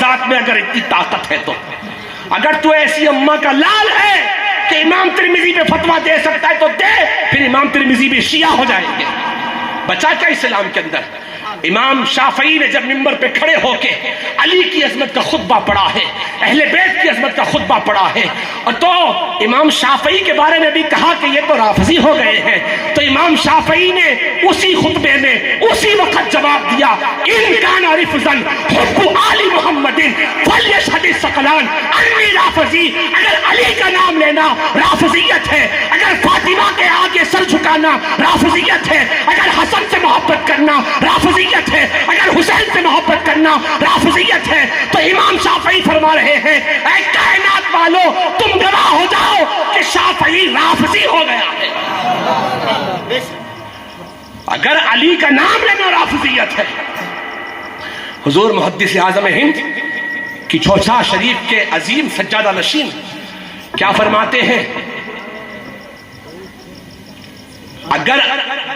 ذات میں اگر اتنی طاقت ہے تو اگر تو ایسی اماں کا لال ہے کہ امام ترمذی پہ فتویٰ دے سکتا ہے تو دے، پھر امام ترمذی بھی شیعہ ہو جائیں گے۔ بچا کیا اسلام کے اندر؟ امام شافعی نے جب منبر پہ کھڑے ہو کے علی کی عظمت کا خطبہ پڑھا ہے، اہل بیت کی عظمت کا خطبہ پڑھا ہے، اور تو امام شافعی کے بارے میں بھی کہا کہ یہ تو رافضی ہو گئے ہیں، تو امام شافعی نے اسی خطبے میں اسی وقت جواب دیا، ان کان رفضا حب آل محمد فلیشہد الثقلان انی رافضی۔ اگر علی کا نام لینا رافضیت ہے، اگر فاطمہ کے آگے سر جھکانا رافضیت ہے، اگر حسن سے محبت کرنا رافضیت ہے، اگر حسین سے محبت کرنا رافضیت ہے، تو امام شافعی فرما رہے ہیں اے کائنات والو تم گواہ ہو جاؤ کہ شافعی رافضی ہو گیا ہے۔ اگر علی کا نام لینا رافضیت ہے، حضور محدث اعظم ہند کی چوچھا شریف کے عظیم سجادہ نشین کیا فرماتے ہیں؟ اگر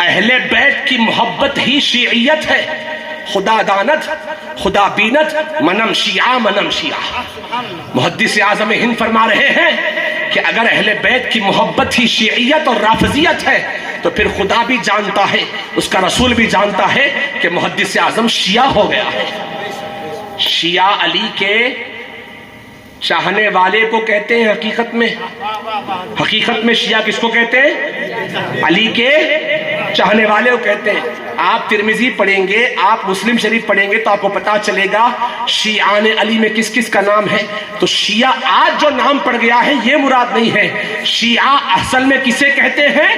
اہل بیت کی محبت ہی شیعیت ہے، خدا دانت خدا بینت منم شیعہ منم شیعہ۔ محدث اعظم ہند فرما رہے ہیں کہ اگر اہل بیت کی محبت ہی شیعیت اور رافضیت ہے تو پھر خدا بھی جانتا ہے، اس کا رسول بھی جانتا ہے کہ محدث اعظم شیعہ ہو گیا ہے۔ شیعہ علی کے چاہنے والے کو کہتے ہیں، حقیقت میں شیعہ کس کو کہتے ہیں؟ علی کے چاہنے والے کو کہتے ہیں۔ آپ ترمذی پڑھیں گے، آپ مسلم شریف پڑھیں گے تو آپ کو پتا چلے گا شیعان علی میں کس کس کا نام ہے۔ تو شیعہ آج جو نام پڑ گیا ہے یہ مراد نہیں ہے، شیعہ اصل میں کسے کہتے ہیں؟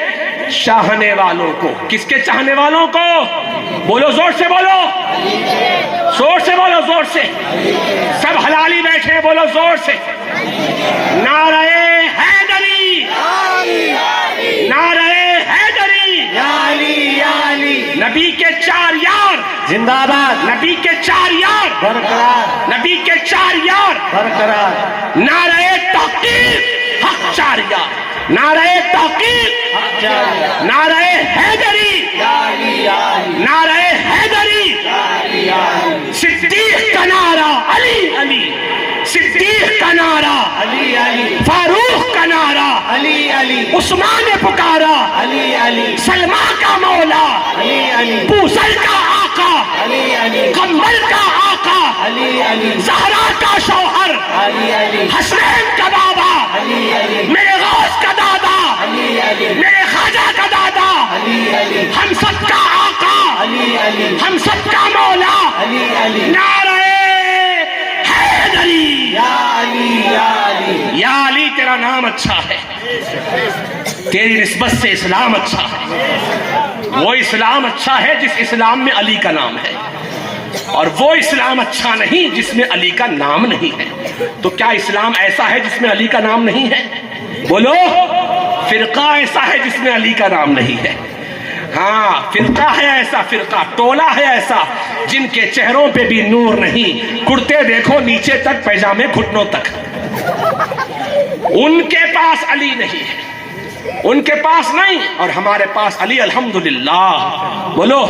چاہنے والوں کو۔ کس کے چاہنے والوں کو؟ بولو زور سے بولو، زور سے بولو، زور سے۔ سب حلالی بیٹھے ہیں، بولو زور سے۔ نعرہ حیدری، نعرہ حیدری، نبی کے چار یار زندہ باد، نبی کے چار یار برقرار، نبی کے چار یار برقرار، نعرہ تحقیق حق چار یار، نعرہ تحقیق، نعرہ حیدری، نعرہ حیدری، صدیق کا نعرہ علی علی، صدیق کا نعرہ علی علی، فاروق کا نعرہ علی علی، عثمان نے پکارا علی علی، سلمہ کا مولا، علی علی، بوسل کا آقا، علی علی، قمبل کا آقا، علی علی، زہرا کا شوہر، علی علی، حسنین کا بابا، علی علی، میرے غوث کا دادا، علی علی، میرے خواجہ کا دادا، علی علی، ہم سب کا آقا، علی علی، ہم سب کا مولا، علی علی، نعرہ حیدری۔ یا علی، یا علی، یا علی تیرا نام اچھا ہے، تیری نسبت سے اسلام اچھا ہے، وہ اسلام اچھا ہے جس اسلام میں علی کا نام ہے، اور وہ اسلام اچھا نہیں جس میں علی کا نام نہیں ہے۔ تو کیا اسلام ایسا ہے جس میں علی کا نام نہیں ہے؟ بولو، فرقہ ایسا ہے جس میں علی کا نام نہیں ہے؟ ہاں، فرقہ ہے ایسا، فرقہ ٹولہ ہے ایسا جن کے چہروں پہ بھی نور نہیں، کرتے دیکھو نیچے تک، پیجامے گھٹنوں تک، ان کے پاس علی نہیں ہے، ان کے پاس نہیں، اور ہمارے پاس علی الحمدللہ۔ بولو،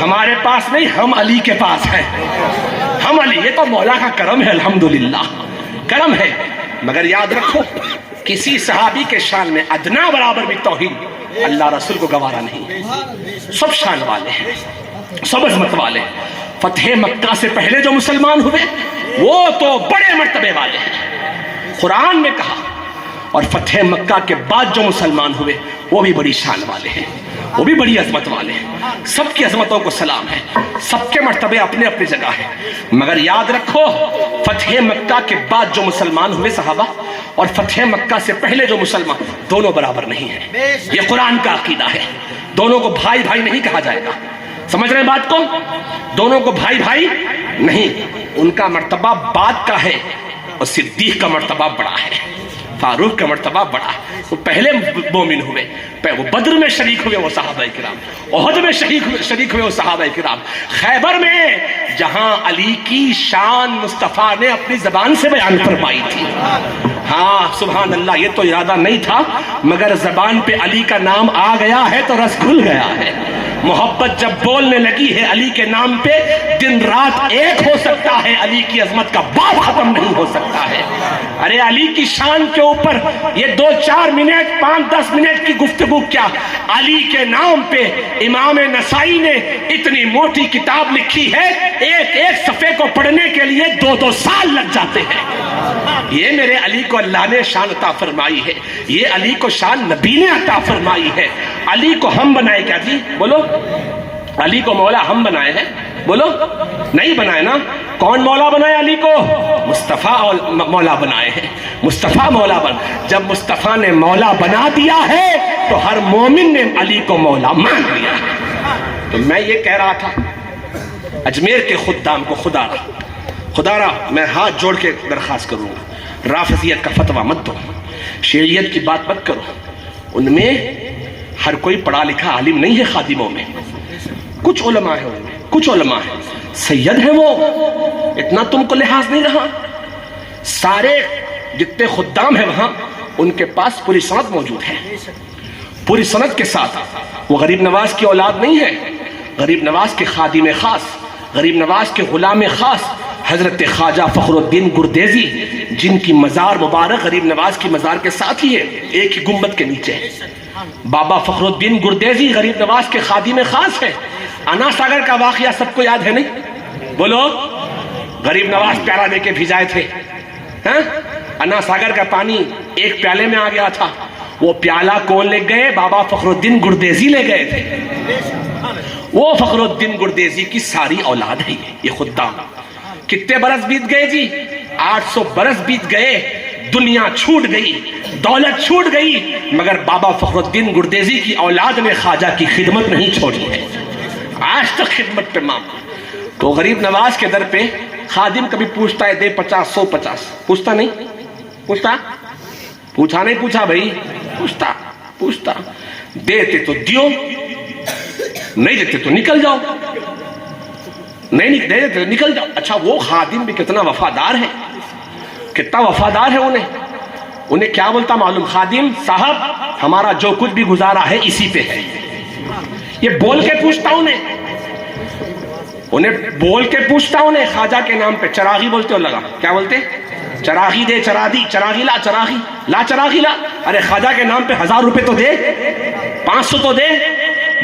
ہمارے پاس نہیں، ہم علی کے پاس ہیں، ہم علی، یہ تو مولا کا کرم ہے، الحمدللہ کرم ہے۔ مگر یاد رکھو کسی صحابی کے شان میں ادنا برابر بھی توہین اللہ رسول کو گوارا نہیں۔ سب شان والے ہیں، سب عظمت والے ہیں۔ فتح مکہ سے پہلے جو مسلمان ہوئے وہ تو بڑے مرتبے والے ہیں، قرآن میں کہا، اور فتح مکہ کے بعد جو مسلمان ہوئے وہ بھی بڑی شان والے ہیں، وہ بھی بڑی عظمت والے ہیں۔ سب کی عظمتوں کو سلام ہے، سب کے مرتبے اپنے اپنی جگہ ہیں۔ مگر یاد رکھو فتح مکہ کے بعد جو مسلمان ہوئے صحابہ اور فتح مکہ سے پہلے جو مسلمان، دونوں برابر نہیں ہیں۔ یہ قرآن کا عقیدہ ہے، دونوں کو بھائی بھائی نہیں کہا جائے گا۔ سمجھ رہے ہیں بات کو؟ دونوں کو بھائی بھائی نہیں، ان کا مرتبہ بعد کا ہے، اور صدیق کا مرتبہ بڑا ہے، فاروق کا مرتبہ بڑا ہے۔ وہ پہلے مومن ہوئے، وہ بدر میں شریک ہوئے وہ صحابہ کرام، احد میں شریک ہوئے وہ صحابہ کرام، خیبر میں جہاں علی کی شان مصطفیٰ نے اپنی زبان سے بیان فرمائی تھی۔ ہاں سبحان اللہ، یہ تو ارادہ نہیں تھا، مگر زبان پہ علی کا نام آ گیا ہے تو رس کھل گیا ہے۔ محبت جب بولنے لگی ہے علی کے نام پہ، دن رات ایک ہو سکتا ہے، علی کی عظمت کا باب ختم نہیں ہو سکتا ہے۔ ارے علی کی شان کے اوپر یہ 2-4 منٹ 5-10 منٹ کی گفتگو کیا، علی کے نام پہ امام نسائی نے اتنی موٹی کتاب لکھی ہے، ایک ایک صفحے کو پڑھنے کے لیے 2-2 سال لگ جاتے ہیں۔ یہ میرے علی کو اللہ نے شان عطا فرمائی ہے، یہ علی کو شان نبی نے عطا فرمائی ہے۔ علی کو ہم بنائے کیا جی؟ بولو، علی کو مولا ہم بنائے ہیں؟ بولو، نہیں بنائے نا۔ کون مولا بنائے علی کو؟ مصطفیٰ مولا بنائے ہیں، مصطفیٰ مولا جب مصطفیٰ نے مولا بنا دیا ہے تو ہر مومن نے علی کو مولا مان لیا۔ تو میں یہ کہہ رہا تھا اجمیر کے خدام کو، خدا را میں ہاتھ جوڑ کے درخواست کروں گا، رافضیت کا فتویٰ مت دو، شیعیت کی بات مت کرو۔ ان میں ہر کوئی پڑھا لکھا عالم نہیں ہے خادموں میں، کچھ علماء ہیں ان میں، کچھ علماء ہیں، سید ہیں وہ، اتنا تم کو لحاظ نہیں رہا۔ سارے جتنے خدام ہیں وہاں ان کے پاس پوری سند موجود ہے، پوری سند کے ساتھ۔ وہ غریب نواز کی اولاد نہیں ہے، غریب نواز کے خادم خاص، غریب نواز کے غلام خاص حضرت خواجہ فخر الدین گردیزی، جن کی مزار مبارک غریب نواز کی مزار کے ساتھ ہی ہے، ایک ہی گنبد کے نیچے ہے۔ بابا فخر الدین گردیزی غریب نواز کے خادم خاص ہے۔ انا ساگر کا واقعہ سب کو یاد ہے نہیں؟ بولو، غریب نواز پیالہ دے کے بھیجائے تھے، انا ساگر کا پانی ایک پیالے میں آ گیا تھا، وہ پیالہ کون لے گئے؟ بابا فخر الدین گردیزی لے گئے تھے۔ وہ فخر الدین گردیزی کی ساری اولاد ہے یہ خدام۔ کتنے برس بیت گئے جی؟ 800 برس بیت گئے، دنیا چھوٹ گئی، دولت چھوٹ گئی، مگر بابا فخر الدین گردیزی کی اولاد نے خواجہ کی خدمت نہیں چھوڑی ہے، آج تک خدمت پہ معاملہ۔ تو غریب نواز کے در پہ خادم کبھی پوچھتا ہے دے 50 150، پوچھتا نہیں؟ پوچھا نہیں پوچھا بھائی؟ پوچھتا دیتے تو دیو، نہیں دیتے تو نکل جاؤ، نہیں دے دیتے نکل جاؤ۔ اچھا وہ خادم بھی کتنا وفادار ہے، کتنا وفادار ہے، انہیں کیا بولتا معلوم؟ خادم صاحب ہمارا جو کچھ بھی گزارا ہے اسی پہ ہے۔ یہ بول کے پوچھتا انہیں بول کے پوچھتا انہیں خواجہ کے نام پہ چراغی بولتے ہو لگا، کیا بولتے؟ چراغی دے، چراغی لا، چراغی لا۔ ارے خواجہ کے نام پہ 1000 روپے تو دے، 500 تو دے،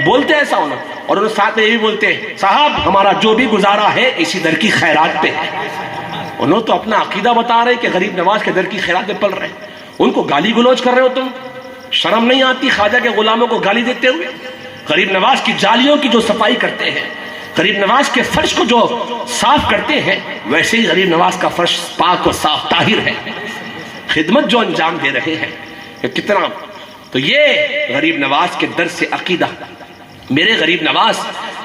بولتے ایسا انہیں۔ اور انہیں ساتھ میں یہ بھی بولتے صاحب ہمارا جو بھی گزارا ہے اسی در کی خیرات پہ ہے۔ انہوں تو اپنا عقیدہ بتا رہے کہ غریب نواز کے در کی خیرات پہ پل رہے، ان کو گالی گلوچ کر رہے ہو تم، شرم نہیں آتی خواجہ کے غلاموں کو گالی دیتے ہوئے؟ غریب نواز کی جالیوں کی جو صفائی کرتے ہیں، غریب نواز کے فرش کو جو صاف کرتے ہیں، ویسے ہی غریب نواز کا فرش پاک و صاف طاہر ہے۔ خدمت جو انجام دے رہے ہیں کہ کتنا، تو یہ غریب نواز کے در سے عقیدہ۔ میرے غریب نواز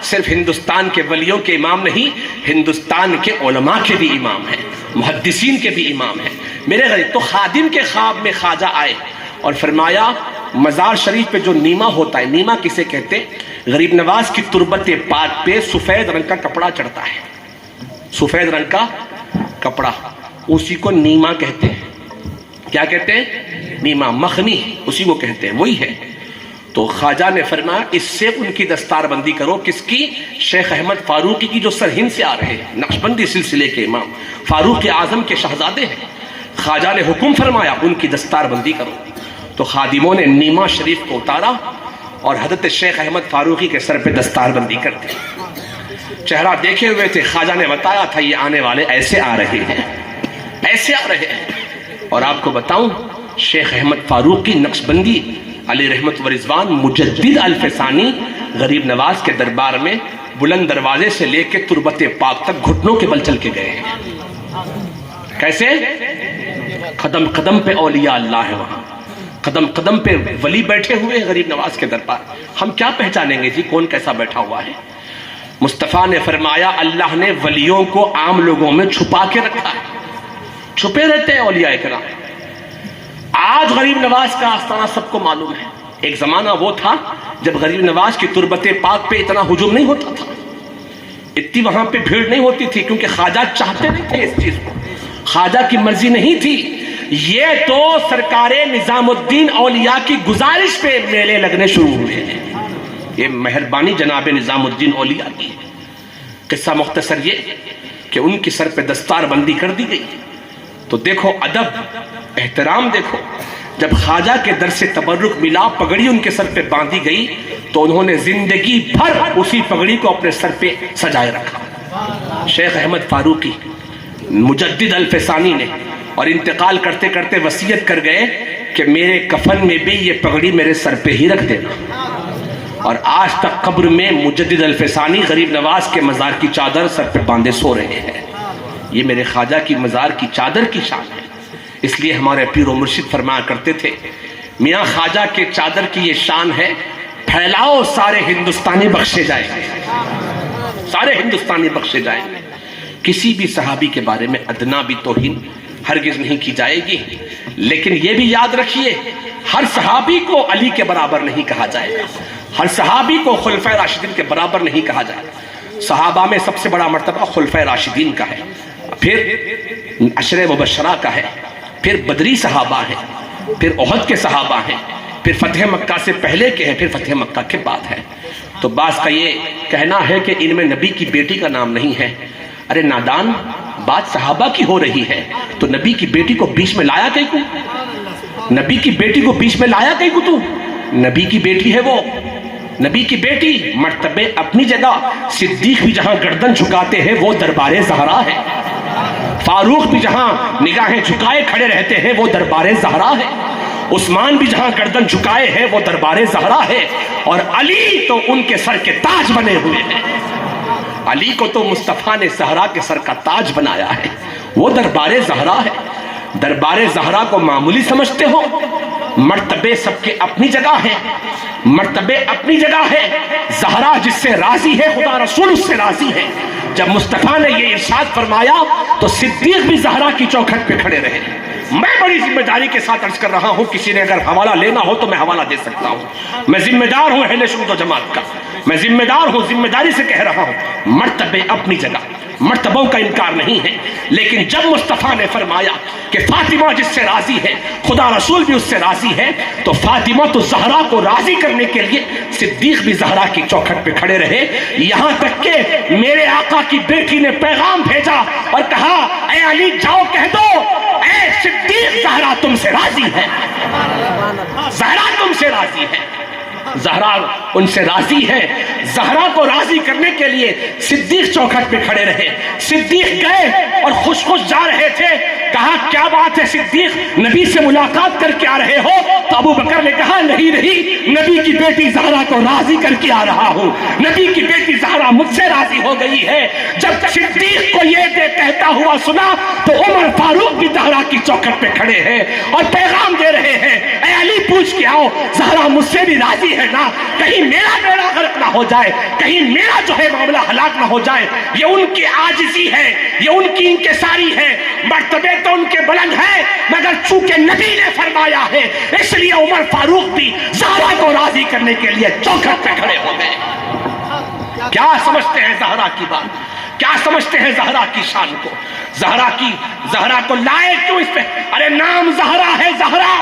صرف ہندوستان کے ولیوں کے امام نہیں، ہندوستان کے علماء کے بھی امام ہیں، محدثین کے بھی امام ہیں میرے غریب۔ تو خادم کے خواب میں خواجہ آئے اور فرمایا مزار شریف پہ جو نیما ہوتا ہے، نیما کسے کہتے ہیں؟ غریب نواز کی تربت پاک پہ سفید رنگ کا کپڑا چڑھتا ہے، سفید رنگ کا کپڑا، اسی کو نیما کہتے ہیں۔ کیا کہتے ہیں؟ نیما، مخنی اسی کو کہتے ہیں، وہی ہے۔ تو خواجہ نے فرمایا اس سے ان کی دستار بندی کرو۔ کس کی؟ شیخ احمد فاروقی کی، جو سرہند سے آ رہے ہیں، نقشبندی سلسلے کے امام، فاروق اعظم کے شہزادے ہیں۔ خواجہ نے حکم فرمایا ان کی دستار بندی کرو۔ تو خادموں نے نیما شریف کو اتارا اور حضرت شیخ احمد فاروقی کے سر پہ دستار بندی کر دی۔ چہرہ دیکھے ہوئے تھے، خواجہ نے بتایا تھا یہ آنے والے ایسے آ رہے ہیں، ایسے آ رہے ہیں۔ اور آپ کو بتاؤں شیخ احمد فاروقی نقشبندی علی رحمت و رضوان مجدد الف ثانی غریب نواز کے دربار میں بلند دروازے سے لے کے تربت پاک تک گھٹنوں کے بل چل کے گئے ہیں۔ کیسے؟ قدم قدم پہ اولیاء اللہ ہے وہاں، قدم قدم پہ ولی بیٹھے ہوئے ہیں غریب نواز کے دربار۔ ہم کیا پہچانیں گے جی کون کیسا بیٹھا ہوا ہے؟ مصطفیٰ نے فرمایا اللہ نے ولیوں کو عام لوگوں میں چھپا کے رکھا ہے، چھپے رہتے ہیں اولیاء کرام۔ آج غریب نواز کا آستانہ سب کو معلوم ہے، ایک زمانہ وہ تھا جب غریب نواز کی تربت پاک پہ اتنا ہجوم نہیں ہوتا تھا، اتنی وہاں پہ بھیڑ نہیں ہوتی تھی، کیونکہ خواجہ چاہتے نہیں تھے اس چیز کو، خواجہ کی مرضی نہیں تھی۔ یہ تو سرکار نظام الدین اولیاء کی گزارش پہ میلے لگنے شروع ہوئے ہیں، یہ مہربانی جناب نظام الدین اولیاء کی ہے۔ قصہ مختصر یہ کہ ان کی سر پہ دستار بندی کر دی گئی، تو دیکھو ادب، احترام دیکھو، جب خواجہ کے در سے تبرک ملا، پگڑی ان کے سر پہ باندھی گئی تو انہوں نے زندگی بھر اسی پگڑی کو اپنے سر پہ سجائے رکھا۔ شیخ احمد فاروقی مجدد الفسانی نے اور انتقال کرتے کرتے وصیت کر گئے کہ میرے کفن میں بھی یہ پگڑی میرے سر پہ ہی رکھ دینا، اور آج تک قبر میں مجدد الفسانی غریب نواز کے مزار کی چادر سر پہ باندھے سو رہے ہیں۔ یہ میرے خواجہ کی مزار کی چادر کی شان ہے۔ اس لیے ہمارے پیر و مرشد فرمایا کرتے تھے، میاں خواجہ کے چادر کی یہ شان ہے، پھیلاؤ سارے ہندوستانی بخشے جائیں گے، سارے ہندوستانی بخشے جائیں گے۔ کسی بھی صحابی کے بارے میں ادنا بھی توہین ہرگز نہیں کی جائے گی، لیکن یہ بھی یاد رکھیے ہر صحابی کو علی کے برابر نہیں کہا جائے گا، ہر صحابی کو خلفائے راشدین کے برابر نہیں کہا جائے گا۔ صحابہ میں سب سے بڑا مرتبہ خلفائے راشدین کا ہے، پھر عشرہ مبشرہ کا ہے، پھر بدری صحابہ ہیں، پھر احد کے صحابہ ہیں، پھر فتح مکہ سے پہلے کے ہیں، پھر فتح مکہ کے بعد ہے۔ تو بعض کا یہ کہنا ہے کہ ان میں نبی کی بیٹی کا نام نہیں ہے۔ ارے نادان، بات صحابہ کی ہو رہی ہے تو نبی کی بیٹی کو بیچ میں لایا کہیں کو؟ نبی کی بیٹی کو بیچ میں لایا کہیں کو تو؟ نبی کی بیٹی ہے وہ، نبی کی بیٹی، مرتبے اپنی جگہ۔ صدیق بھی جہاں گردن جھکاتے ہیں وہ دربار زہرا ہے، فاروق بھی جہاں نگاہیں جھکائے کھڑے رہتے ہیں وہ دربار زہرا ہے، عثمان بھی جہاں گردن جھکائے ہیں وہ دربار زہرا ہے، اور علی تو ان کے سر کے تاج بنے ہوئے ہیں۔ علی کو تو مصطفیٰ نے زہرا کے سر کا تاج بنایا ہے، وہ دربار زہرا ہے۔ دربار زہرا کو معمولی سمجھتے ہو؟ مرتبے سب کے اپنی جگہ ہیں، مرتبے اپنی جگہ ہے۔ زہرا جس سے راضی ہے خدا رسول اس سے راضی ہے۔ جب مصطفیٰ نے یہ ارشاد فرمایا تو صدیق بھی زہرا کی چوکھٹ پہ کھڑے رہے۔ میں بڑی ذمہ داری کے ساتھ عرض کر رہا ہوں، کسی نے اگر حوالہ لینا ہو تو میں حوالہ دے سکتا ہوں، میں ذمہ دار ہوں اہل سنت و جماعت کا، میں ذمہ دار ہوں، ذمہ داری سے کہہ رہا ہوں۔ مرتبے اپنی جگہ، مرتبوں کا انکار نہیں ہے، لیکن جب مصطفیٰ نے فرمایا کہ فاطمہ جس سے راضی ہے خدا رسول بھی اس سے راضی ہے، تو فاطمہ تو زہرا کو راضی کرنے کے لیے صدیق بھی زہرا کی چوکھٹ پہ کھڑے رہے، یہاں تک کہ میرے آقا کی بیٹی نے پیغام بھیجا اور کہا اے علی جاؤ کہہ دو اے صدیق زہرا تم سے راضی ہے، زہرا تم سے راضی ہے، زہرا ان سے راضی ہے۔ زہرا کو راضی کرنے کے لیے صدیق چوکھٹ پہ کھڑے رہے۔ صدیق گئے اور خوش خوش جا رہے تھے، کہا کیا بات ہے صدیق، نبی سے ملاقات کر کے آ رہے ہو؟ تو ابو بکر نے کہا نہیں نبی کی بیٹی زہرا کو راضی کر کے آ رہا ہوں، نبی کی بیٹی زہرا مجھ سے راضی ہو گئی ہے۔ جب صدیق کو یہ کہتا ہوا سنا تو عمر فاروق بھی زہرا کی چوکھٹ پہ کھڑے ہیں اور پیغام دے رہے ہیں اے علی پوچھ کے آؤ زہرا مجھ سے بھی راضی ہے نا، کہیں میرا بیڑا غرق نہ ہو جائے، کہیں میرا جو ہے معاملہ ہلاک نہ ہو جائے۔ یہ ان کی عاجزی ہے، یہ ان کی انکساری ہے، مرتبے تو ان کے بلند ہیں مگر چونکہ نبی نے فرمایا ہے اس لیے عمر فاروق بھی زہرا کو راضی کرنے کے لیے چوکھٹ پہ کھڑے ہو گئے۔ کیا سمجھتے ہیں زہرا کی بات، کیا سمجھتے ہیں زہرا کی شان کو؟ زہرا کو لائے کیوں اس پہ؟ ارے نام زہرا ہے، زہرا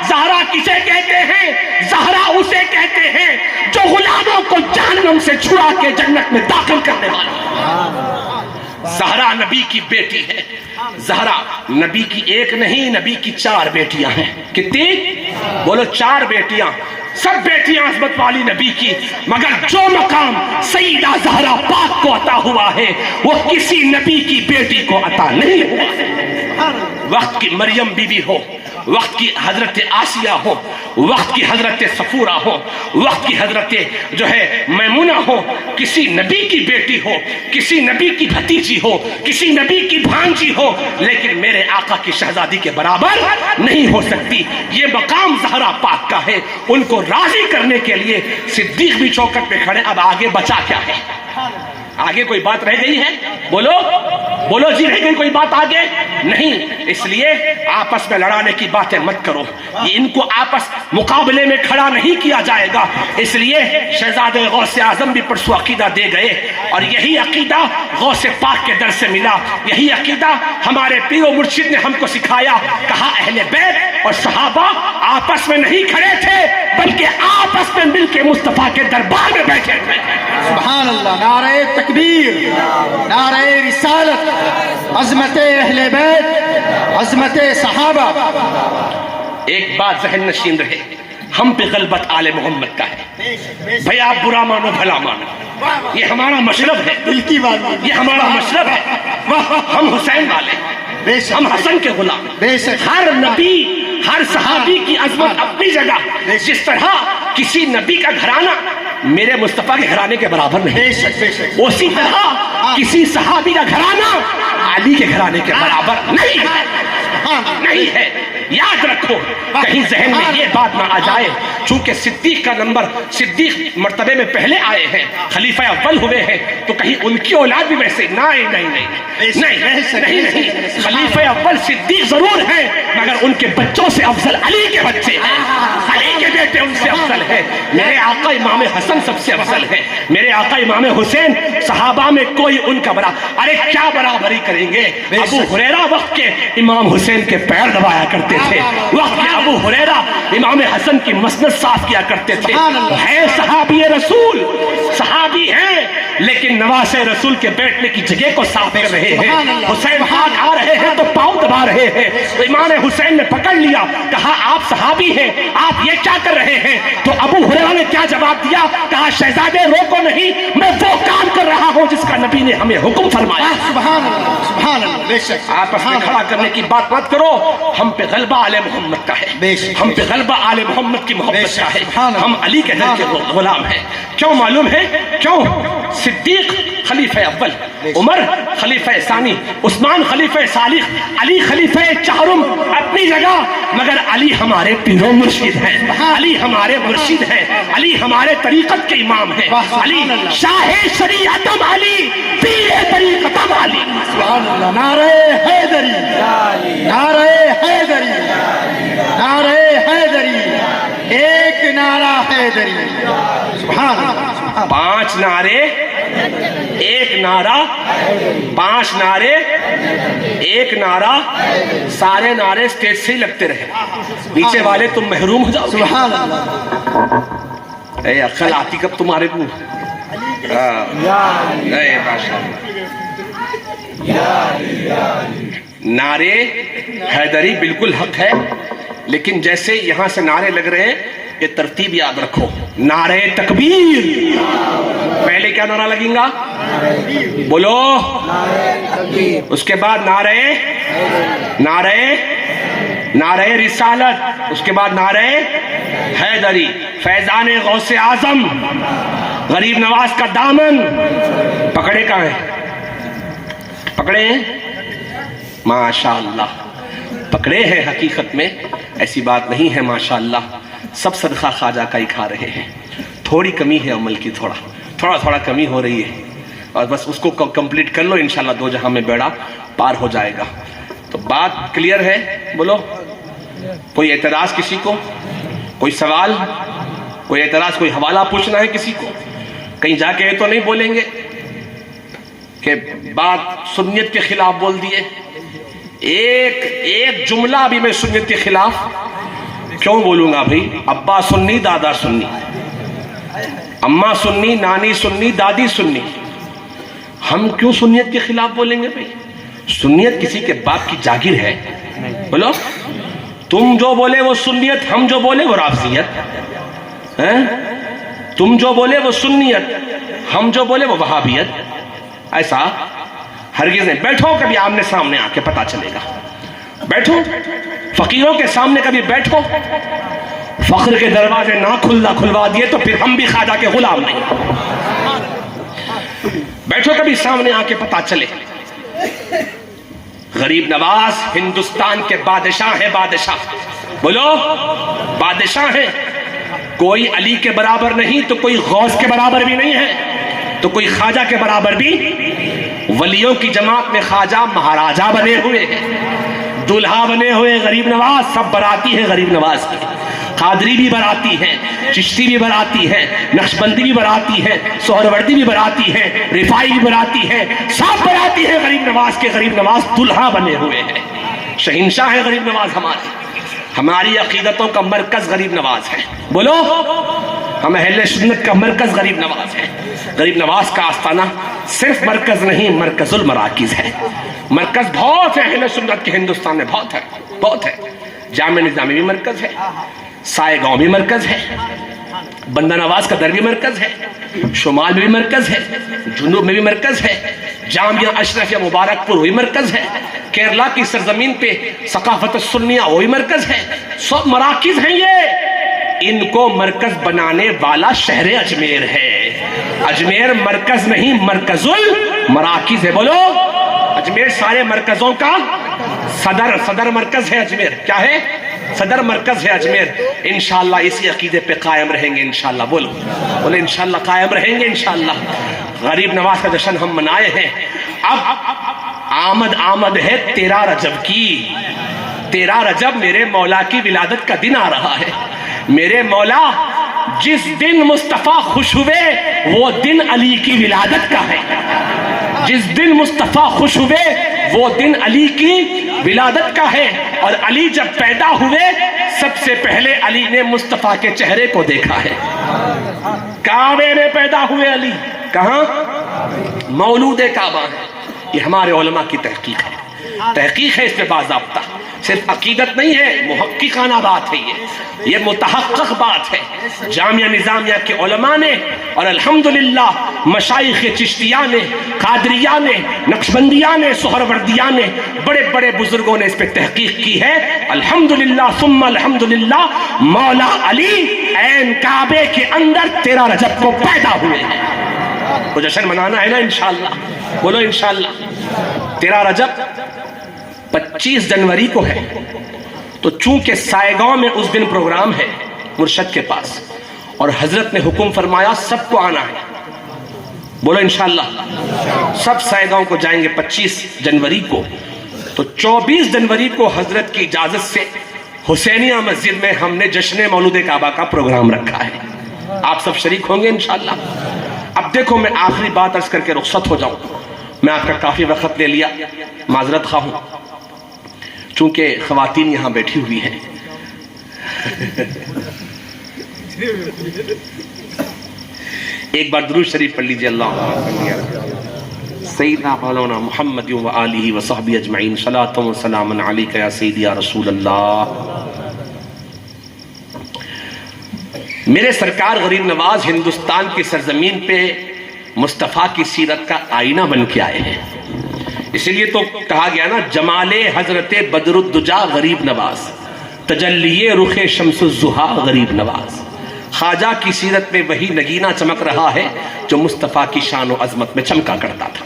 زہرا کسے کہتے ہیں؟ زہرا اسے کہتے ہیں جو غلاموں کو جہنم سے چھڑا کے جنت میں داخل کرنے والا۔ زہرا نبی کی بیٹی ہے، زہرا نبی کی ایک نہیں نبی کی 4 بیٹیاں ہیں۔ کتنی؟ بولو 4 بیٹیاں، سب بیٹیاں عظمت والی نبی کی، مگر جو مقام سیدہ زہرا پاک کو عطا ہوا ہے وہ کسی نبی کی بیٹی کو عطا نہیں ہوا۔ وقت کی مریم بی بی ہو، وقت کی حضرت آسیہ ہو، وقت کی حضرت صفورہ ہو، وقت کی حضرت جو ہے میمونہ ہو، کسی نبی کی بیٹی ہو، کسی نبی کی بھتیجی ہو، کسی نبی کی بھانجی ہو، لیکن میرے آقا کی شہزادی کے برابر نہیں ہو سکتی۔ یہ مقام زہرا پاک کا ہے، ان کو راضی کرنے کے لیے صدیق بھی چوکھٹ پہ کھڑے۔ اب آگے بچا کیا ہے؟ آگے کوئی بات رہ گئی ہے؟ بولو بولو جی، رہ گئی کوئی بات آگے؟ نہیں۔ اس لیے آپس میں لڑانے کی باتیں مت کرو، یہ ان کو آپس مقابلے میں کھڑا نہیں کیا جائے گا۔ اس لیے شہزادے غوث اعظم بھی پرسو عقیدہ دے گئے، اور یہی عقیدہ غوث پاک کے در سے ملا، یہی عقیدہ ہمارے پیر و مرشد نے ہم کو سکھایا۔ کہا اہل بیت اور صحابہ آپس میں نہیں کھڑے تھے، بلکہ آپس میں مل کے مصطفیٰ کے دربار میں بیٹھے ہوئے ہیں۔ سبحان اللہ، نعرہ تکبیر، نعرہ رسالت، عظمت اہل بیت، عظمت صحابہ۔ ایک بات ذہن نشین رہے، ہم پہ غلبت آل محمد کا ہے، بھئی آپ برا مانو بھلا مانو، یہ ہمارا مشرب ہے، یہ ہمارا مشرب ہے، ہم حسین والے ہیں، ہم حسن کے غلام۔ ہر نبی، ہر صحابی کی عظمت اپنی جگہ، جس طرح کسی نبی کا گھرانہ میرے مصطفیٰ کے گھرانے کے برابر نہیں، اسی طرح کسی صحابی کا گھرانہ علی کے گھرانے کے برابر نہیں ہے۔ یاد رکھو، کہیں ذہن میں یہ بات نہ آ جائے چونکہ صدیق کا نمبر، صدیق مرتبے میں پہلے آئے ہیں، خلیفہ اول ہوئے ہیں، تو کہیں ان کی اولاد بھی ویسے نہیں، خلیفہ اول صدیق ضرور ہیں مگر ان کے بچوں سے افضل علی کے بچے ہیں، علی کے بیٹے ان سے افضل ہیں۔ میرے آقا امام حسن سب سے افضل ہے، میرے آقا امام حسین صحابہ میں کوئی ان کا ارے کیا برابری کریں گے؟ ابو ہریرہ وقت کے امام حسین کے پیر دبایا کرتے تھے، وقت کے ابو ہریرہ امام حسن کی مسند صاف کیا کرتے تھے۔ ہے صحابی رسول، صحابی ہیں لیکن نواز رسول کے بیٹھنے کی جگہ کو صاف کر رہے ہیں۔ حسین ہاتھ آ رہے ہیں تو پاؤں دبا رہے ہیں، تو امام حسین نے پکڑ لیا، کہا آپ صحابی ہیں، آپ یہ کیا کر رہے ہیں؟ تو ابو ہریرہ نے کیا جواب دیا؟ کہا شہزادے روکو نہیں، میں وہ کام کر رہا ہوں جس کا نبی نے ہمیں حکم فرمایا۔ سبحان اللہ، سبحان اللہ، بے شک آپس میں کھڑا کرنے کی بات مت کرو، ہم پہ غلبہ آل محمد کا ہے، ہم پہ غلبہ آل محمد کی محبت کا ہے، ہم علی کے در کے غلام ہیں۔ کیوں معلوم ہے؟ کیوں؟ صدیق خلیفہ اول، عمر خلیفہ ثانی، عثمان خلیفہ ثالث، علی خلیفہ چہارم اپنی جگہ، مگر علی ہمارے پیر و مرشد ہیں، علی ہمارے مرشد ہیں، علی ہمارے طریقت کے امام ہیں، علی شاہ شریعتم علی، پیر طریقتم علی۔ سبحان اللہ، نعرہ حیدری، نعرہ حیدری، نعرہ حیدری، ایک نعرہ حیدری۔ سبحان اللہ، پانچ نعرے، ایک نعرہ، پانچ نعرے، ایک نعرہ، سارے نعرے اسٹیج سے ہی لگتے رہے، نیچے والے تم محروم ہو جاؤ۔ سبحان اللہ، اے عقل آتی کب تمہارے کو؟ نعرے حیدری بالکل حق ہے، لیکن جیسے یہاں سے نعرے لگ رہے ہیں یہ ترتیب یاد رکھو۔ نعرے تکبیر، پہلے کیا نعرہ لگیں گا؟ بولو۔ اس کے بعد نعرے رسالت، اس کے بعد نعرے حیدری، فیضان غوث اعظم، غریب نواز کا دامن۔ پکڑے کہاں ہیں؟ پکڑے ہیں؟ ماشاءاللہ پکڑے ہیں، حقیقت میں ایسی بات نہیں ہے، ماشاءاللہ سب صدقہ خواجہ کا ہی کھا رہے ہیں۔ تھوڑی کمی ہے عمل کی، تھوڑا کمی ہو رہی ہے، اور بس اس کو کمپلیٹ کر لو، انشاءاللہ دو جہاں میں بیڑا پار ہو جائے گا۔ تو بات کلیئر ہے؟ بولو۔ کوئی اعتراض کسی کو؟ کوئی سوال؟ کوئی اعتراض؟ کوئی حوالہ پوچھنا ہے کسی کو؟ کہیں جا کے تو نہیں بولیں گے کہ بات سنیت کے خلاف بول دیے؟ ایک جملہ بھی میں سنیت کے خلاف کیوں بولوں گا بھئی؟ ابا سنی، دادا سنی، اماں سنی، نانی سنی، دادی سنی، ہم کیوں سنیت کے خلاف بولیں گے بھئی؟ سنیت کسی کے باپ کی جاگیر ہے؟ بولو۔ تم جو بولے وہ سنیت، ہم جو بولے وہ رافضیت، تم جو بولے وہ سنیت، ہم جو بولے وہ وہابیت، ایسا ہرگز نہیں۔ بیٹھو کبھی آمنے سامنے آ کے پتا چلے گا، بیٹھو فقیروں کے سامنے کبھی بیٹھو، فخر کے دروازے نہ کھلوا دیے تو پھر ہم بھی خواجہ کے غلام نہیں۔ بیٹھو کبھی سامنے آ کے پتا چلے۔ غریب نواز ہندوستان کے بادشاہ ہیں، بادشاہ، بولو، بادشاہ ہیں۔ کوئی علی کے برابر نہیں تو کوئی غوث کے برابر بھی نہیں ہے، تو کوئی خواجہ کے برابر بھی۔ ولیوں کی جماعت میں خواجہ مہاراجہ بنے ہوئے ہیں، دلہا بنے ہوئے، غریب نواز سب براتی ہیں غریب نواز کی۔ قادری بھی براتی ہیں، چشتی بھی براتی ہیں، نقشبندی بھی براتی ہیں، سہروردی بھی براتی ہیں، رفائی بھی براتی ہیں، سب براتی ہیں غریب نواز کے۔ غریب نواز دلہا بنے ہوئے ہیں، شہنشاہ ہے غریب نواز ہمارے۔ ہماری عقیدتوں کا مرکز غریب نواز ہے. بولو, ہم اہل سنت کا مرکز غریب نواز ہے. غریب نواز کا آستانہ صرف مرکز نہیں, مرکز المراکز ہے. مرکز بہت ہے اہل سنت کے ہندوستان میں, بہت ہے, بہت ہے. جامع نظامی بھی مرکز ہے, سائے گاؤں بھی مرکز ہے, بندہ نواز کا در بھی مرکز ہے, شمال میں بھی مرکز ہے, جنوب میں بھی مرکز ہے, جامعہ اشرفیہ مبارک پور وہی مرکز ہے, کیرلا کی سرزمین پہ ثقافت السنیہ وہی مرکز ہے. سب مراکز ہیں یہ. ان کو مرکز بنانے والا شہر اجمیر ہے. اجمیر مرکز نہیں, مرکز المراکز ہے. بولو, اجمیر سارے مرکزوں کا صدر مرکز ہے. اجمیر کیا ہے؟ صدر مرکز ہے اجمیر. انشاءاللہ اسی عقیدے پہ قائم رہیں گے انشاءاللہ. بولو انشاءاللہ قائم رہیں گے انشاءاللہ. غریب نواز کا جشن ہم منائے ہیں. اب آمد ہے 13 رجب کی. 13 رجب میرے مولا کی ولادت کا دن آ رہا ہے. میرے مولا جس دن مصطفیٰ خوش ہوئے وہ دن علی کی ولادت کا ہے. جس دن مصطفیٰ خوش ہوئے وہ دن علی کی ولادت کا ہے. اور علی جب پیدا ہوئے سب سے پہلے علی نے مصطفیٰ کے چہرے کو دیکھا ہے. کعبے میں پیدا ہوئے علی. کہاں؟ مولود کعبہ ہے. یہ ہمارے علماء کی تحقیق ہے. تحقیق ہے اس پہ باضابطہ, صرف عقیدت نہیں ہے, محققانہ بات ہے. یہ متحقق بات ہے. جامعہ نظامیہ کے علماء نے اور الحمدللہ مشائخ چشتیہ نے, قادریہ نے, نقشبندیہ نے, سہروردیہ نے, بڑے بڑے بزرگوں نے اس پہ تحقیق کی ہے. الحمدللہ ثم الحمدللہ مولا علی عین کعبے کے اندر 13 رجب کو پیدا ہوئے ہیں. تو جشن منانا ہے نا انشاءاللہ. بولو انشاءاللہ. 13 رجب 25 جنوری کو ہے. تو چونکہ سائے گاؤں میں اس دن پروگرام ہے مرشد کے پاس, اور حضرت نے حکم فرمایا سب کو آنا ہے. بولو انشاءاللہ. سب سائے گاؤں کو جائیں گے 25 جنوری کو. تو 24 جنوری کو حضرت کی اجازت سے حسینیہ مسجد میں ہم نے جشن مولود کعبہ کا پروگرام رکھا ہے. آپ سب شریک ہوں گے انشاءاللہ. اب دیکھو, میں آخری بات عرض کر کے رخصت ہو جاؤں. میں آپ کا کافی وقت لے لیا, معذرت خواہ ہوں, چونکہ خواتین یہاں بیٹھی ہوئی ہیں. ایک بار درود شریف پڑھ لیجیے. اللہ سیدنا مولانا محمد و آلہ و صحبہ اجمعین. صلاۃ و سلام علیک یا سیدی یا رسول اللہ. میرے سرکار غریب نواز ہندوستان کی سرزمین پہ مصطفیٰ کی سیرت کا آئینہ بن کے آئے ہیں. اسی لیے تو کہا گیا نا, جمال حضرت بدر الدجا غریب نواز, تجلی رخ شمس الضحیٰ غریب نواز. خواجہ کی سیرت میں وہی نگینہ چمک رہا ہے جو مصطفیٰ کی شان و عظمت میں چمکا کرتا تھا.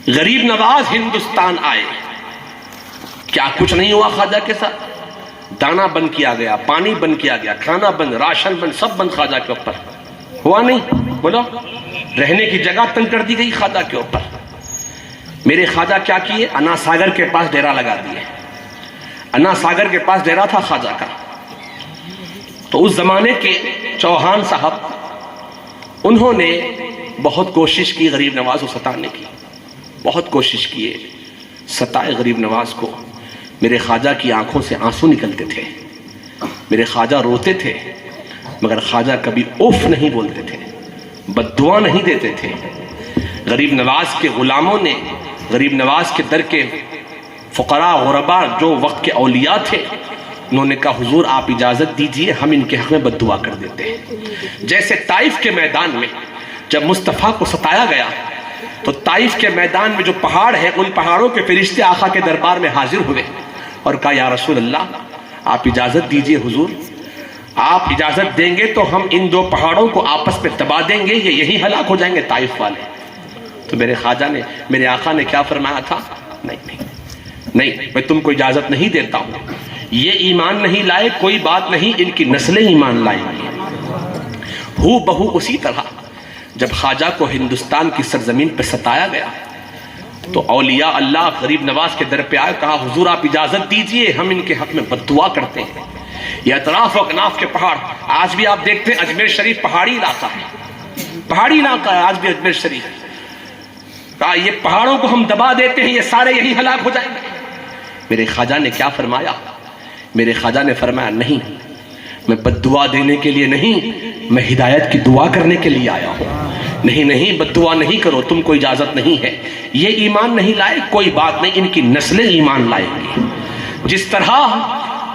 غریب نواز ہندوستان آئے, کیا کچھ نہیں ہوا خواجہ کے ساتھ؟ دانا بند کیا گیا, پانی بند کیا گیا, کھانا بند, راشن بند, سب بند خواجہ کے اوپر. ہوا نہیں؟ بولو. رہنے کی جگہ تنگ کر دی گئی خواجہ کے اوپر. میرے خواجہ کیا کیے؟ انا ساگر کے پاس ڈیرا لگا دیے. انا ساگر کے پاس ڈیرا تھا خواجہ کا. تو اس زمانے کے چوہان صاحب, انہوں نے بہت کوشش کی غریب نواز کو ستانے کی, بہت کوشش کیے, ستائے غریب نواز کو. میرے خواجہ کی آنکھوں سے آنسو نکلتے تھے, میرے خواجہ روتے تھے, مگر خواجہ کبھی اوف نہیں بولتے تھے, بد دعا نہیں دیتے تھے. غریب نواز کے غلاموں نے, غریب نواز کے در کے فقراء غرباء جو وقت کے اولیاء تھے, انہوں نے کہا حضور آپ اجازت دیجئے, ہم ان کے حق میں بد دعا کر دیتے ہیں. جیسے طائف کے میدان میں جب مصطفیٰ کو ستایا گیا تو طائف کے میدان میں جو پہاڑ ہے, ان پہاڑوں کے فرشتے آقا کے دربار میں حاضر ہوئے اور کہا یا رسول اللہ آپ اجازت دیجئے, حضور آپ اجازت دیں گے تو ہم ان 2 پہاڑوں کو آپس میں دبا دیں گے, یہ یہی ہلاک ہو جائیں گے طائف والے. تو میرے خواجہ نے, میرے آقا نے کیا فرمایا تھا؟ نہیں, میں تم کو اجازت نہیں دیتا ہوں. یہ ایمان نہیں لائے, کوئی بات نہیں, ان کی نسلیں ایمان لائیں گی. ہو بہو اسی طرح جب خواجہ کو ہندوستان کی سرزمین پہ ستایا گیا تو اولیاء اللہ غریب نواز کے در پہ آئے, کہا حضور آپ اجازت دیجئے, ہم ان کے حق میں بد دعا کرتے ہیں. یہ اطراف و اکناف کے پہاڑ, آج بھی آپ دیکھتے ہیں اجمیر شریف پہاڑی علاقہ ہے, پہاڑی علاقہ ہے آج بھی اجمیر شریف. کہا یہ پہاڑوں کو ہم دبا دیتے ہیں, یہ سارے یہی ہلاک ہو جائیں گے. میرے خواجہ نے کیا فرمایا, میرے خواجہ نے فرمایا نہیں، میں بد دعا دینے کے لیے نہیں، میں ہدایت کی دعا کرنے کے لیے آیا ہوں۔ نہیں نہیں، بد دعا نہیں کرو، تم کو اجازت نہیں ہے۔ یہ ایمان نہیں لائے، کوئی بات نہیں، ان کی نسلیں ایمان لائیں گی۔ جس طرح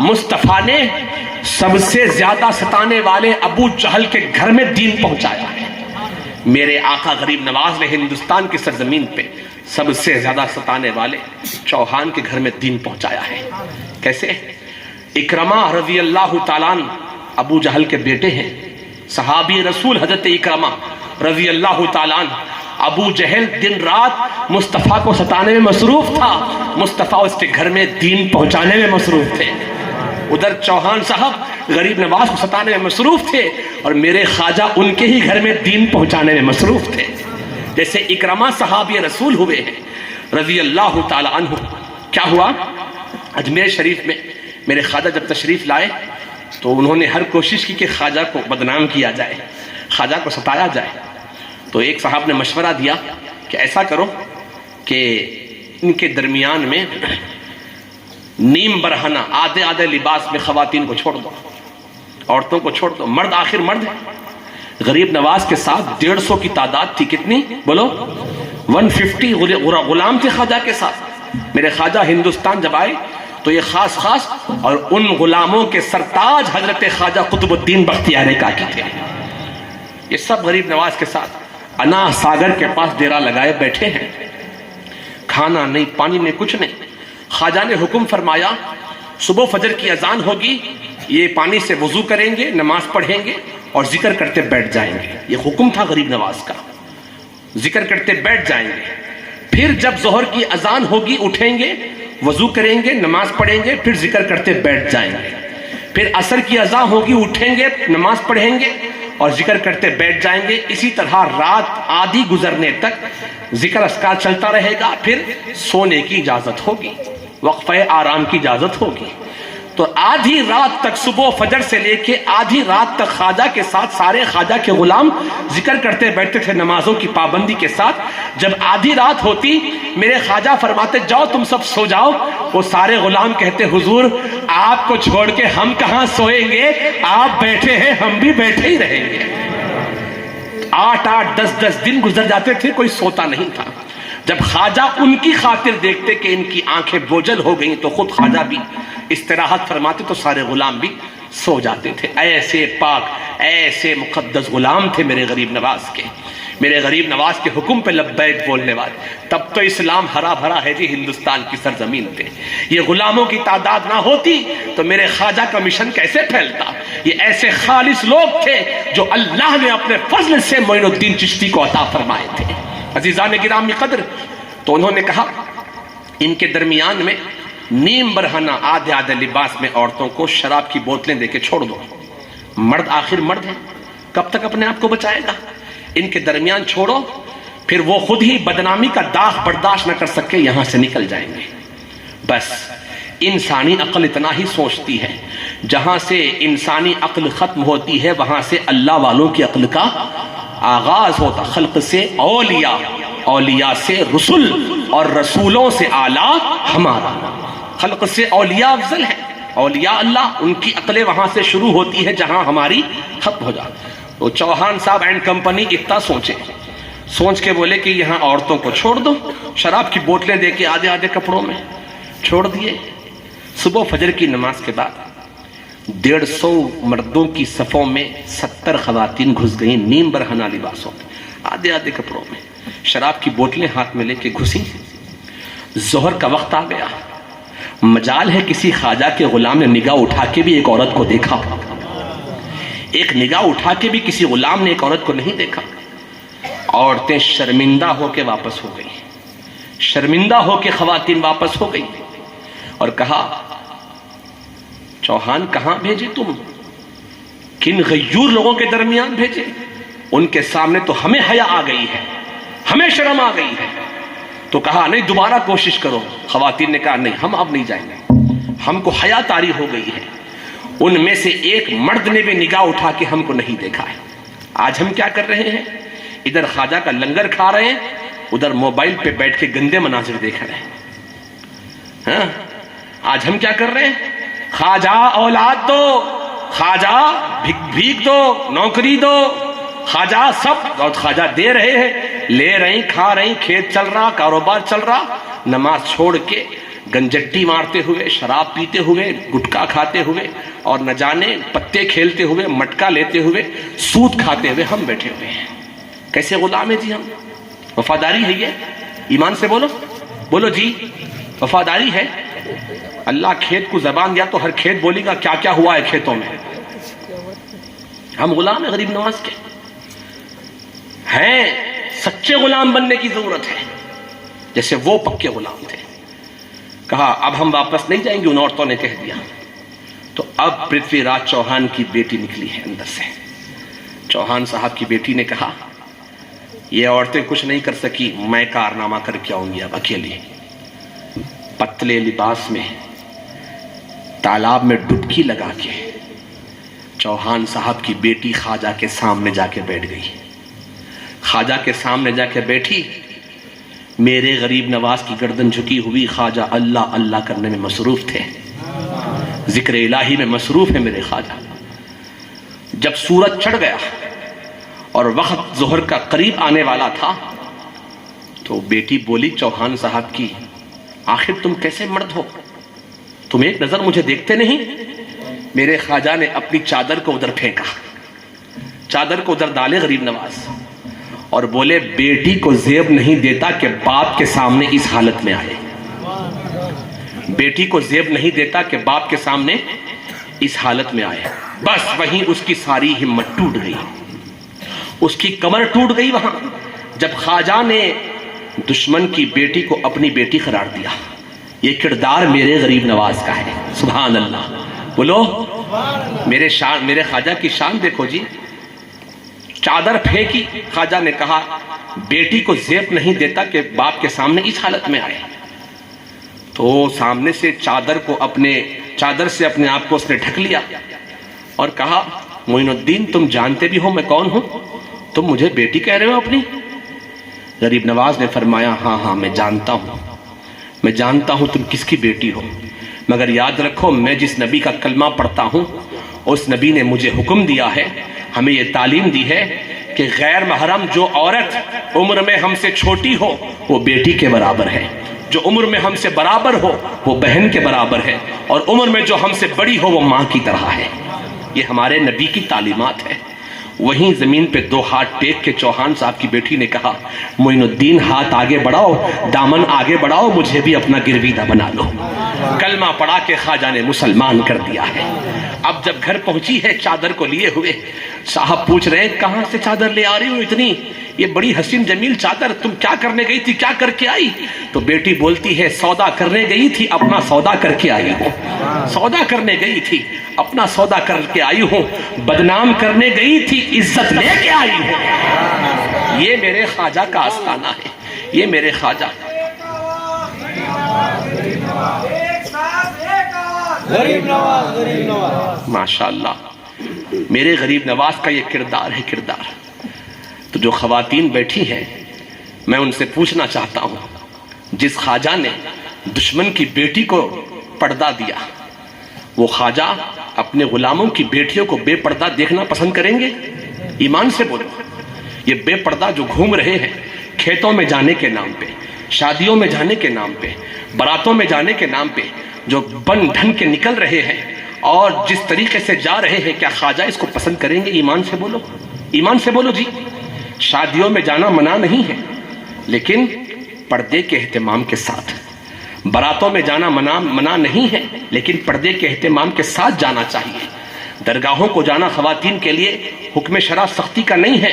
مصطفیٰ نے سب سے زیادہ ستانے والے ابو جہل کے گھر میں دین پہنچایا ہے، میرے آقا غریب نواز نے ہندوستان کی سرزمین پہ سب سے زیادہ ستانے والے چوہان کے گھر میں دین پہنچایا ہے۔ کیسے؟ اکرمہ رضی اللہ تعالیٰ عنہ ابو جہل کے بیٹے ہیں، صحابی رسول حضرت اکرمہ رضی اللہ تعالیٰ عنہ۔ ابو جہل دن رات مصطفیٰ کو ستانے میں مصروف تھا، مصطفیٰ اس کے گھر میں دین پہنچانے میں مصروف تھے۔ ادھر چوہان صاحب غریب نواز کو ستانے میں مصروف تھے، اور میرے خواجہ ان کے ہی گھر میں دین پہنچانے میں مصروف تھے۔ جیسے اکرمہ صحابی رسول ہوئے ہیں رضی اللہ تعالیٰ عنہ، کیا ہوا؟ اجمیر شریف میں میرے خواجہ جب تشریف لائے تو انہوں نے ہر کوشش کی کہ خواجہ کو بدنام کیا جائے، خواجہ کو ستایا جائے۔ تو ایک صاحب نے مشورہ دیا کہ ایسا کرو کہ ان کے درمیان میں نیم برہنہ آدھے آدھے لباس میں خواتین کو چھوڑ دو، عورتوں کو چھوڑ دو، مرد آخر مرد ہے۔ غریب نواز کے ساتھ 150 کی تعداد تھی، کتنی بولو؟ 150 غلام تھے خواجہ کے ساتھ۔ میرے خواجہ ہندوستان جب آئے تو یہ خاص اور ان غلاموں کے سرتاج حضرت خواجہ قطب الدین بختیار کاکی تھے۔ یہ سب غریب نواز کے ساتھ انا ساگر کے پاس ڈیرا لگائے بیٹھے ہیں، کھانا نہیں، پانی نہیں، کچھ نہیں۔ خواجہ نے حکم فرمایا صبح فجر کی اذان ہوگی، یہ پانی سے وضو کریں گے، نماز پڑھیں گے اور ذکر کرتے بیٹھ جائیں گے۔ یہ حکم تھا غریب نواز کا، ذکر کرتے بیٹھ جائیں گے۔ پھر جب ظہر کی اذان ہوگی اٹھیں گے، وضو کریں گے، نماز پڑھیں گے، پھر ذکر کرتے بیٹھ جائیں گے۔ پھر عصر کی اذان ہوگی، اٹھیں گے، نماز پڑھیں گے اور ذکر کرتے بیٹھ جائیں گے۔ اسی طرح رات آدھی گزرنے تک ذکر اذکار چلتا رہے گا، پھر سونے کی اجازت ہوگی، وقفہ آرام کی اجازت ہوگی۔ تو آدھی رات تک، صبح فجر سے لے کے آدھی رات تک خواجہ کے ساتھ سارے خواجہ کے غلام ذکر کرتے بیٹھتے تھے نمازوں کی پابندی کے ساتھ۔ جب آدھی رات ہوتی میرے خواجہ فرماتے جاؤ تم سب سو جاؤ، وہ سارے غلام کہتے حضور آپ کو چھوڑ کے ہم کہاں سوئیں گے، آپ بیٹھے ہیں ہم بھی بیٹھے ہی رہیں گے۔ 8 10 دن گزر جاتے تھے، کوئی سوتا نہیں تھا۔ جب خواجہ ان کی خاطر دیکھتے کہ ان کی آنکھیں بوجھل ہو گئیں تو خود خواجہ بھی استراحت فرماتے تو سارے غلام بھی سو جاتے تھے۔ ایسے پاک، ایسے مقدس غلام تھے میرے غریب نواز کے، میرے غریب نواز کے حکم پہ لبیک بولنے والے۔ تب تو اسلام ہرا بھرا ہے جی ہندوستان کی سرزمین پہ۔ یہ غلاموں کی تعداد نہ ہوتی تو میرے خواجہ کا مشن کیسے پھیلتا۔ یہ ایسے خالص لوگ تھے جو اللہ نے اپنے فضل سے معین الدین چشتی کو عطا فرمائے تھے۔ عزیزان گرامی قدر، تو انہوں نے کہا ان کے درمیان میں نیم برہنہ آدھے آدھے لباس میں عورتوں کو شراب کی بوتلیں دے کے چھوڑ دو۔ مرد آخر مرد ہے، کب تک اپنے آپ کو بچائے گا؟ ان کے درمیان چھوڑو، پھر وہ خود ہی بدنامی کا داغ برداشت نہ کر سکے یہاں سے نکل جائیں گے۔ بس انسانی عقل اتنا ہی سوچتی ہے، جہاں سے انسانی عقل ختم ہوتی ہے وہاں سے اللہ والوں کی عقل کا آغاز ہوتا۔ خلق سے اولیاء، اولیاء سے رسول اور رسولوں سے اعلیٰ ہمارا۔ خلق سے اولیاء افضل ہے، اولیاء اللہ، ان کی عقلیں وہاں سے شروع ہوتی ہے جہاں ہماری ختم ہو جاتی۔ تو چوہان صاحب اینڈ کمپنی اتنا سوچے، سوچ کے بولے کہ یہاں عورتوں کو چھوڑ دو، شراب کی بوتلیں دے کے آدھے آدھے کپڑوں میں چھوڑ دیے۔ صبح فجر کی نماز کے بعد 150 مردوں کی صفوں میں 70 خواتین گھس گئیں نیم برہنہ لباسوں میں، آدھے آدھے کپڑوں میں، شراب کی بوتلیں ہاتھ میں لے کے گھسیں۔ ظہر کا وقت آ گیا، مجال ہے کسی خواجہ کے غلام نے نگاہ اٹھا کے بھی ایک عورت کو دیکھا، ایک نگاہ اٹھا کے بھی کسی غلام نے ایک عورت کو نہیں دیکھا۔ عورتیں شرمندہ ہو کے واپس ہو گئی، شرمندہ ہو کے خواتین واپس ہو گئی اور کہا چوہان کہاں بھیجے تم، کن غیور لوگوں کے درمیان بھیجے؟ ان کے سامنے تو ہمیں حیا آ گئی ہے، ہمیں شرم آ گئی ہے۔ تو کہا نہیں دوبارہ کوشش کرو۔ خواتین نے کہا نہیں ہم اب نہیں جائیں گے، ہم کو حیا طاری ہو گئی ہے۔ ان میں سے ایک مرد نے بھی نگاہ اٹھا کے ہم کو نہیں دیکھا ہے۔ آج ہم کیا کر رہے ہیں؟ ادھر خواجہ کا لنگر کھا رہے ہیں، ادھر موبائل پہ بیٹھ کے گندے مناظر دیکھ رہے ہیں۔ ہاں آج ہم کیا کر رہے ہیں؟ خواجہ اولاد دو، خواجہ بھیک دو، نوکری دو، خواجہ سب، اور خواجہ دے رہے ہیں، لے رہی، کھا رہی، کھیت چل رہا، کاروبار چل رہا، نماز چھوڑ کے گنجٹی مارتے ہوئے، شراب پیتے ہوئے، گٹکا کھاتے ہوئے، اور نہ جانے پتے کھیلتے ہوئے، مٹکا لیتے ہوئے، سود کھاتے ہوئے ہم بیٹھے ہوئے ہیں۔ کیسے غلام ہے جی ہم؟ وفاداری ہے یہ؟ ایمان سے بولو، بولو جی، وفاداری ہے؟ اللہ کھیت کو زبان دیا تو ہر کھیت بولی گا کیا کیا ہوا ہے کھیتوں میں۔ ہم غلام ہیں غریب نواز کے، ہیں سچے غلام بننے کی ضرورت ہے، جیسے وہ پکے غلام تھے۔ کہا اب ہم واپس نہیں جائیں گے، ان عورتوں نے کہہ دیا۔ تو اب پرتھوی راج چوہان کی بیٹی نکلی ہے اندر سے۔ چوہان صاحب کی بیٹی نے کہا یہ عورتیں کچھ نہیں کر سکی، میں کارنامہ کر کے آؤں گی اب اکیلی۔ پتلے لباس میں تالاب میں ڈبکی لگا کے چوہان صاحب کی بیٹی خواجہ کے سامنے جا کے بیٹھ گئی۔ خواجہ کے سامنے جا کے بیٹھی، میرے غریب نواز کی گردن جھکی ہوئی، خواجہ اللہ اللہ کرنے میں مصروف تھے، ذکر الہی میں مصروف ہے میرے خواجہ۔ جب سورج چڑھ گیا اور وقت ظہر کا قریب آنے والا تھا تو بیٹی بولی چوہان صاحب کی، آخر تم کیسے مرد ہو؟ تم ایک نظر مجھے دیکھتے نہیں؟ میرے خواجہ نے اپنی چادر کو ادھر پھینکا، چادر کو ادھر ڈالے غریب نواز، اور بولے بیٹی کو زیب نہیں دیتا کہ باپ کے سامنے اس حالت میں آئے۔ بیٹی کو زیب نہیں دیتا کہ باپ کے سامنے اس حالت میں آئے۔ بس وہیں اس کی ساری ہمت ٹوٹ گئی، اس کی کمر ٹوٹ گئی وہاں، جب خواجہ نے دشمن کی بیٹی کو اپنی بیٹی قرار دیا۔ یہ کردار میرے غریب نواز کا ہے، سبحان اللہ، بولو میرے خواجہ کی شان دیکھو جی۔ چادر پھینکی، خواجہ نے کہا بیٹی کو زیب نہیں دیتا کہ باپ کے سامنے اس حالت میں آئے۔ تو سامنے سے چادر سے اپنے آپ کو اس نے ڈھک لیا اور کہا معین الدین تم جانتے بھی ہو میں کون ہوں؟ تم مجھے بیٹی کہہ رہے ہو اپنی؟ غریب نواز نے فرمایا ہاں میں جانتا ہوں تم کس کی بیٹی ہو، مگر یاد رکھو میں جس نبی کا کلمہ پڑھتا ہوں اس نبی نے مجھے حکم دیا ہے، ہمیں یہ تعلیم دی ہے کہ غیر محرم جو عورت عمر میں ہم سے چھوٹی ہو وہ بیٹی کے برابر ہے، جو عمر میں ہم سے برابر ہو وہ بہن کے برابر ہے، اور عمر میں جو ہم سے بڑی ہو وہ ماں کی طرح ہے۔ یہ ہمارے نبی کی تعلیمات ہے۔ وہیں زمین پہ دو ہاتھ ٹیک کے چوہان صاحب کی بیٹی نے کہا معین الدین ہاتھ آگے بڑھاؤ، دامن آگے بڑھاؤ، مجھے بھی اپنا گرویدہ بنا لو۔ کلمہ پڑھا کے خواجہ نے مسلمان کر دیا ہے۔ اب جب گھر پہنچی ہے چادر کو لیے ہوئے، صاحب پوچھ رہے ہیں کہاں سے چادر لے آ رہی ہو اتنی، یہ بڑی حسین جمیل چادر، تم کیا کرنے گئی تھی، کیا کر کے آئی؟ تو بیٹی بولتی ہے سودا کرنے گئی تھی، اپنا سودا کر کے آئی ہوں، سودا کرنے گئی تھی اپنا سودا کر کے آئی ہوں، بدنام کرنے گئی تھی عزت لے کے آئی ہوں۔ یہ میرے خواجہ کا آستانہ ہے، یہ میرے خواجہ۔ ماشاءاللہ میرے غریب نواز کا یہ کردار ہے، کردار۔ تو جو خواتین بیٹھی ہیں میں ان سے پوچھنا چاہتا ہوں، جس خواجہ نے دشمن کی بیٹی کو پردہ دیا وہ خواجہ اپنے غلاموں کی بیٹیوں کو بے پردہ دیکھنا پسند کریں گے؟ ایمان سے بولو۔ یہ بے پردہ جو گھوم رہے ہیں کھیتوں میں جانے کے نام پہ، شادیوں میں جانے کے نام پہ، براتوں میں جانے کے نام پہ جو بن ڈھن کے نکل رہے ہیں اور جس طریقے سے جا رہے ہیں، کیا خواجہ اس کو پسند کریں گے؟ ایمان سے بولو، ایمان سے بولو جی۔ شادیوں میں جانا منع نہیں ہے لیکن پردے کے اہتمام کے ساتھ، براتوں میں جانا منع نہیں ہے لیکن پردے کے اہتمام کے ساتھ جانا چاہیے۔ درگاہوں کو جانا خواتین کے لیے حکم شرع سختی کا نہیں ہے،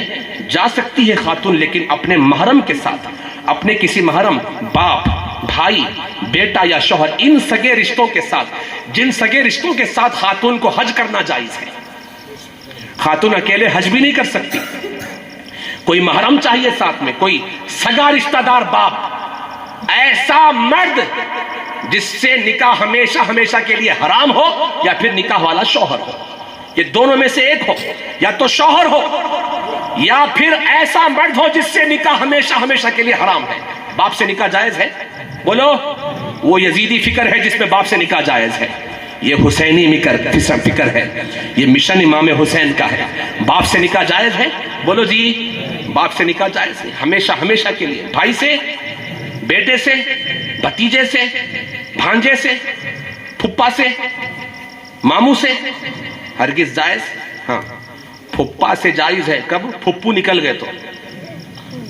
جا سکتی ہے خاتون لیکن اپنے محرم کے ساتھ، اپنے کسی محرم باپ، بھائی، بیٹا یا شوہر، ان سگے رشتوں کے ساتھ، جن سگے رشتوں کے ساتھ خاتون کو حج کرنا جائز ہے۔ خاتون اکیلے حج بھی نہیں کر سکتی، کوئی محرم چاہیے ساتھ میں، کوئی سگا رشتہ دار باپ، ایسا مرد جس سے نکاح ہمیشہ ہمیشہ کے لیے حرام ہو یا پھر نکاح والا شوہر ہو، یہ دونوں میں سے ایک ہو، یا تو شوہر ہو یا پھر ایسا مرد ہو جس سے نکاح ہمیشہ ہمیشہ کے لیے حرام ہے۔ باپ سے نکاح جائز ہے؟ بولو۔ وہ یزیدی فکر ہے جس میں باپ سے نکاح جائز ہے، یہ حسینی فکر ہے، یہ مشن امام حسین کا ہے۔ باپ سے نکاح جائز ہے؟ بولو جی، باپ سے نکاح جائز ہے، ہمیشہ ہمیشہ کے لیے۔ بھائی سے، بیٹے سے، بھتیجے سے، بھانجے سے، پھپھا سے، ماموں سے ہرگز جائز؟ ہاں، پھپھا سے جائز ہے کب؟ پھپھو نکل گئے تو،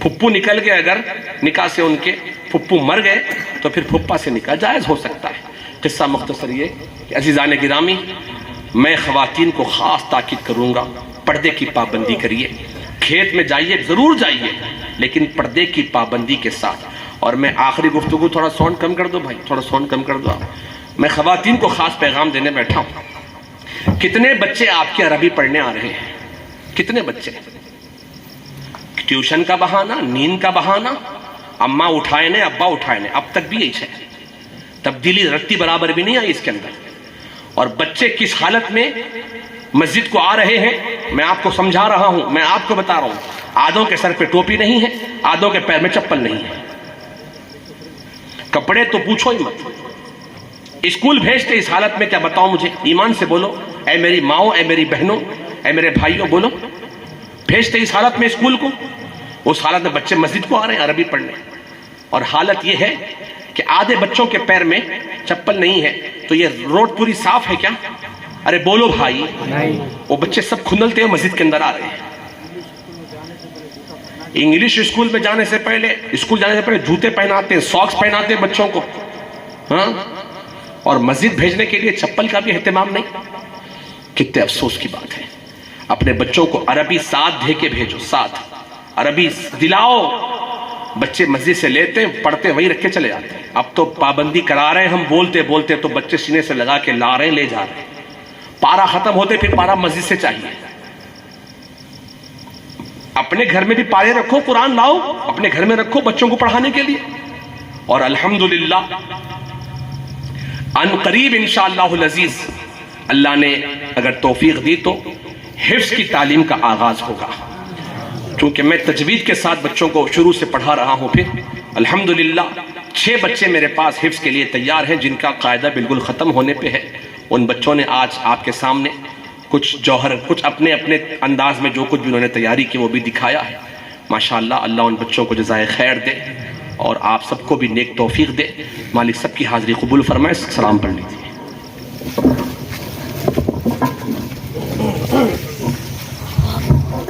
پھپھو نکل گئے اگر نکاح سے، ان کے پھپھو مر گئے تو پھر پھپھا سے نکاح جائز ہو سکتا ہے۔ قصہ مختصر یہ کہ عزیزان گرامی، میں خواتین کو خاص تاکید کروں گا، پردے کی پابندی کریے۔ کھیت میں جائیے، ضرور جائیے، لیکن پردے کی پابندی کے ساتھ۔ اور میں آخری گفتگو، تھوڑا ساؤنڈ کم کر دو بھائی، تھوڑا ساؤنڈ کم کر دو آپ۔ میں خواتین کو خاص پیغام دینے بیٹھا ہوں۔ کتنے بچے آپ کے عربی پڑھنے آ رہے ہیں؟ کتنے بچے؟ ٹیوشن کا بہانہ، نیند کا بہانہ، اماں اٹھائے نے، ابا اٹھائے نے، اب تک بھی یہی ہے۔ تبدیلی رتی برابر بھی نہیں آئی اس کے اندر۔ اور بچے کس حالت میں مسجد کو آ رہے ہیں، میں آپ کو سمجھا رہا ہوں، میں آپ کو بتا رہا ہوں۔ آدھوں کے سر پہ ٹوپی نہیں ہے، آدھوں کے پیر میں چپل نہیں ہے، کپڑے تو پوچھو ہی مت۔ اسکول بھیجتے اس حالت میں، کیا بتاؤں مجھے؟ ایمان سے بولو، اے میری ماؤں، اے میری بہنوں، اے میرے بھائیوں، بولو، بھیجتے اس حالت میں اسکول کو؟ اس حالت میں بچے مسجد کو آ رہے ہیں عربی پڑھنے۔ اور حالت یہ ہے کہ آدھے بچوں کے پیر میں چپل نہیں ہے، تو یہ روڈ پوری صاف ہے کیا؟ ارے بولو بھائی، وہ بچے سب کھندلتے ہوئے مسجد کے اندر آ رہے ہیں۔ انگلش اسکول میں جانے سے پہلے، اسکول جانے سے پہلے جوتے پہناتے ہیں، ساکس پہناتے ہیں بچوں کو، ہاں، اور مسجد بھیجنے کے لیے چپل کا بھی اہتمام نہیں۔ کتنے افسوس کی بات ہے۔ اپنے بچوں کو عربی ساتھ دے کے بھیجو، ساتھ عربی دلاؤ۔ بچے مسجد سے لیتے ہیں، پڑھتے وہیں رکھ کے چلے جاتے ہیں۔ اب تو پابندی کرا رہے ہیں ہم، بولتے بولتے تو بچے سینے سے لگا کے لا رہے ہیں، لے جا رہے ہیں۔ پارا ختم ہوتے پھر پارا مسجد سے چاہیے۔ اپنے گھر میں بھی پارے رکھو، قرآن لاؤ، اپنے گھر میں رکھو بچوں کو پڑھانے کے لیے۔ اور الحمدللہ ان قریب انشاءاللہ العزیز اللہ نے اگر توفیق دی تو حفظ کی تعلیم کا آغاز ہوگا، کیونکہ میں تجوید کے ساتھ بچوں کو شروع سے پڑھا رہا ہوں۔ پھر الحمدللہ 6 بچے میرے پاس حفظ کے لیے تیار ہیں، جن کا قاعدہ بالکل ختم ہونے پہ ہے۔ ان بچوں نے آج آپ کے سامنے کچھ جوہر، کچھ اپنے اپنے انداز میں جو کچھ بھی انہوں نے تیاری کی وہ بھی دکھایا ہے۔ ماشاءاللہ، اللہ ان بچوں کو جزائے خیر دے اور آپ سب کو بھی نیک توفیق دے۔ مالک سب کی حاضری قبول فرمائے۔ سلام پڑھ لیجیے۔